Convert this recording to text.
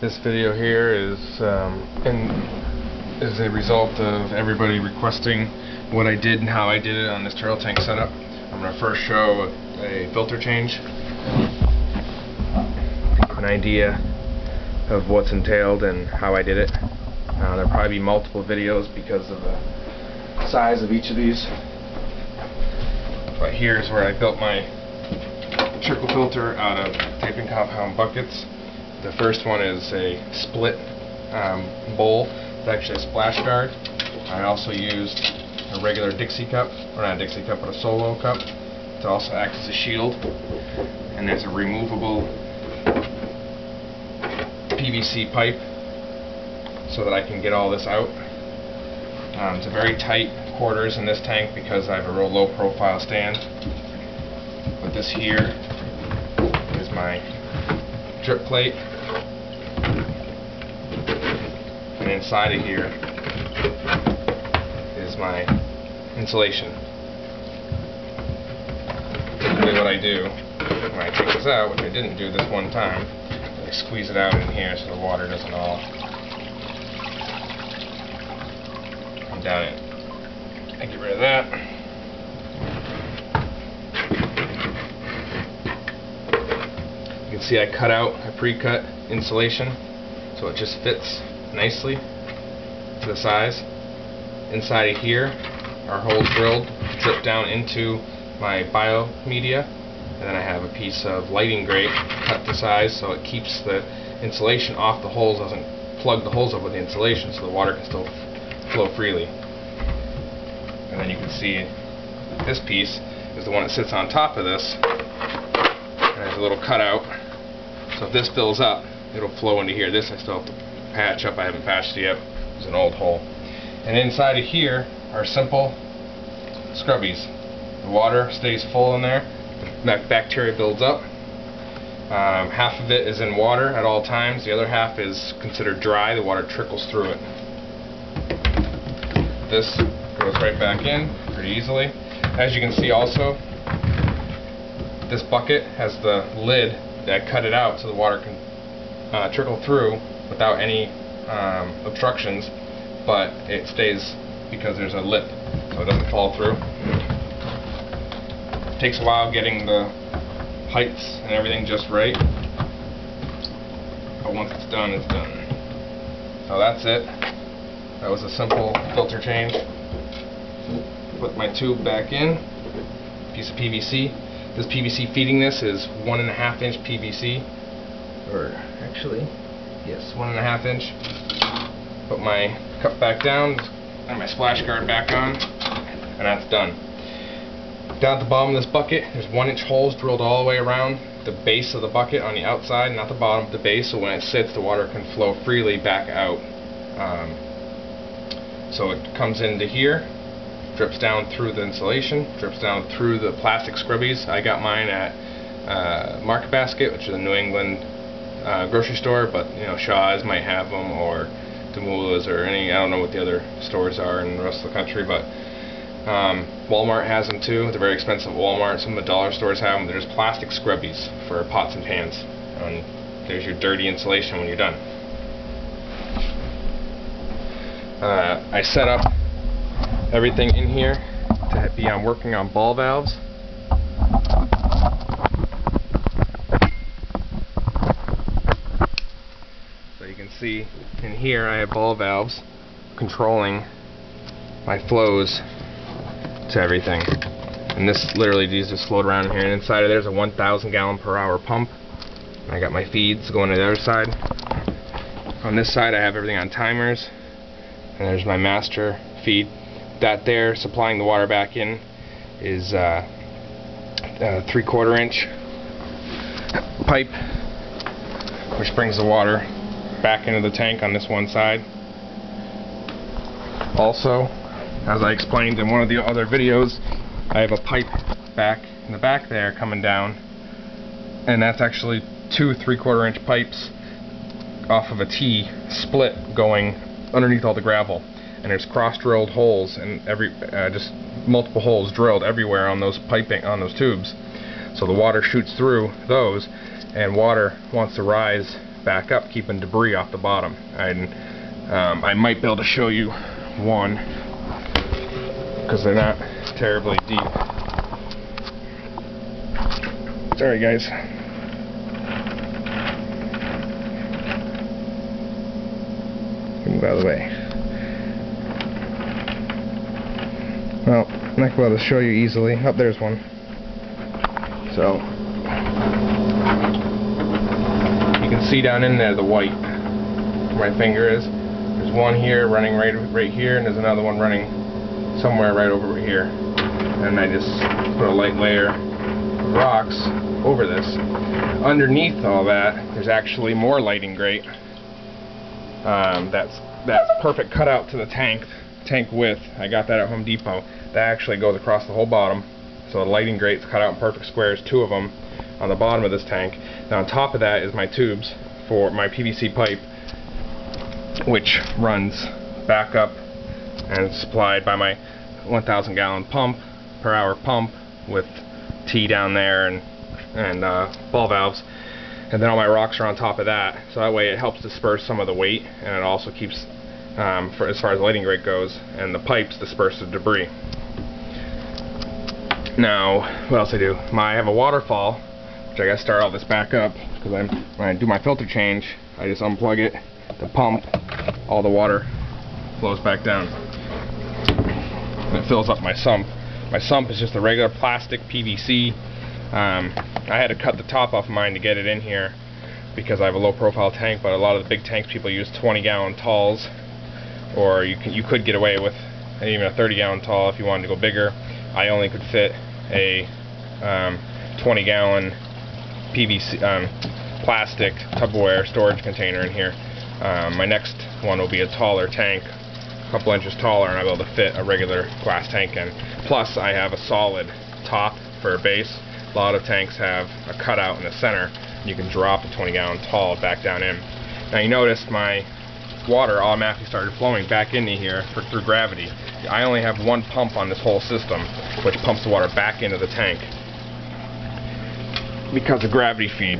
This video here is a result of everybody requesting what I did and how I did it on this turtle tank setup. I'm going to first show a filter change, give an idea of what's entailed and how I did it. There'll probably be multiple videos because of the size of each of these. But here's where I built my trickle filter out of taping compound buckets. The first one is a split bowl. It's actually a splash guard. I also used a regular Dixie cup, or not a Dixie cup, but a Solo cup, to also act as a shield. And there's a removable PVC pipe so that I can get all this out. It's a very tight quarters in this tank because I have a real low profile stand. But this here is my drip plate, and inside of here is my insulation. Typically what I do when I take this out, which I didn't do this one time, I squeeze it out in here so the water doesn't all come down it. I get rid of that. You can see I cut out a pre-cut insulation so it just fits nicely to the size. Inside of here are holes drilled, drip down into my biomedia, and then I have a piece of lighting grate cut to size so it keeps the insulation off the holes, doesn't plug the holes up with the insulation, so the water can still flow freely. And then you can see this piece is the one that sits on top of this, and there's a little cutout. So if this fills up, it'll flow into here. This I still have to patch up. I haven't patched it yet. It's an old hole. And inside of here are simple scrubbies. The water stays full in there. The bacteria builds up. Half of it is in water at all times. The other half is considered dry. The water trickles through it. This goes right back in pretty easily. As you can see also, this bucket has the lid that cut it out so the water can trickle through without any obstructions, but it stays because there's a lip so it doesn't fall through. It takes a while getting the heights and everything just right, but once it's done, it's done. So that's it. That was a simple filter change. Put my tube back in, piece of PVC. This PVC feeding this is 1.5 inch PVC, or actually, yes, 1.5 inch. Put my cup back down and my splash guard back on, and that's done. Down at the bottom of this bucket, there's 1 inch holes drilled all the way around the base of the bucket on the outside, not the bottom, the base, so when it sits, the water can flow freely back out. So it comes into here, drips down through the insulation, drips down through the plastic scrubbies. I got mine at Market Basket, which is a New England grocery store, but you know, Shaw's might have them, or Demula's, or any, I don't know what the other stores are in the rest of the country, but Walmart has them too. They're very expensive at Walmart. Some of the dollar stores have them. They're just plastic scrubbies for pots and pans. And there's your dirty insulation when you're done. I set up everything in here to be working on ball valves. So you can see in here I have ball valves controlling my flows to everything. And this literally, these just float around in here, and inside of there's a 1,000 gallon per hour pump. I got my feeds going to the other side. On this side I have everything on timers, and there's my master feed. That there supplying the water back in is a 3/4 inch pipe, which brings the water back into the tank on this one side. Also, as I explained in one of the other videos, I have a pipe back in the back there coming down, and that's actually 2 3/4 inch pipes off of a T split going underneath all the gravel. And there's cross-drilled holes, and just multiple holes drilled everywhere on those piping, on those tubes. So the water shoots through those, and water wants to rise back up, keeping debris off the bottom. And I might be able to show you one, because they're not terribly deep. Sorry guys. Move out of the way. Well, I'm not going to be able to show you easily. Oh, there's one. So, you can see down in there the white where my finger is. There's one here running right here, and there's another one running somewhere right over here. And I just put a light layer of rocks over this. Underneath all that, there's actually more lighting grate. That's perfect cutout to the tank width. I got that at Home Depot. That actually goes across the whole bottom. So the lighting grate's cut out in perfect squares, 2 of them on the bottom of this tank. Now on top of that is my tubes for my PVC pipe, which runs back up and is supplied by my 1,000 gallon pump per hour pump with T down there and ball valves. And then all my rocks are on top of that, so that way it helps disperse some of the weight, and it also keeps, as far as the lighting grate goes, and the pipes disperse the debris. Now, what else I do? I have a waterfall, which I gotta start all this back up, because when I do my filter change, I just unplug it, the pump, all the water flows back down. And it fills up my sump. My sump is just a regular plastic PVC. I had to cut the top off mine to get it in here because I have a low profile tank, but a lot of the big tanks people use 20-gallon talls, or you could get away with even a 30-gallon tall if you wanted to go bigger. I only could fit a 20-gallon PVC plastic Tupperware storage container in here. My next one will be a taller tank, a couple inches taller, and I'll be able to fit a regular glass tank in. Plus I have a solid top for a base. A lot of tanks have a cutout in the center, and you can drop a 20-gallon tall back down in. Now you noticed my water automatically started flowing back into here through gravity. I only have one pump on this whole system, which pumps the water back into the tank because of gravity feed.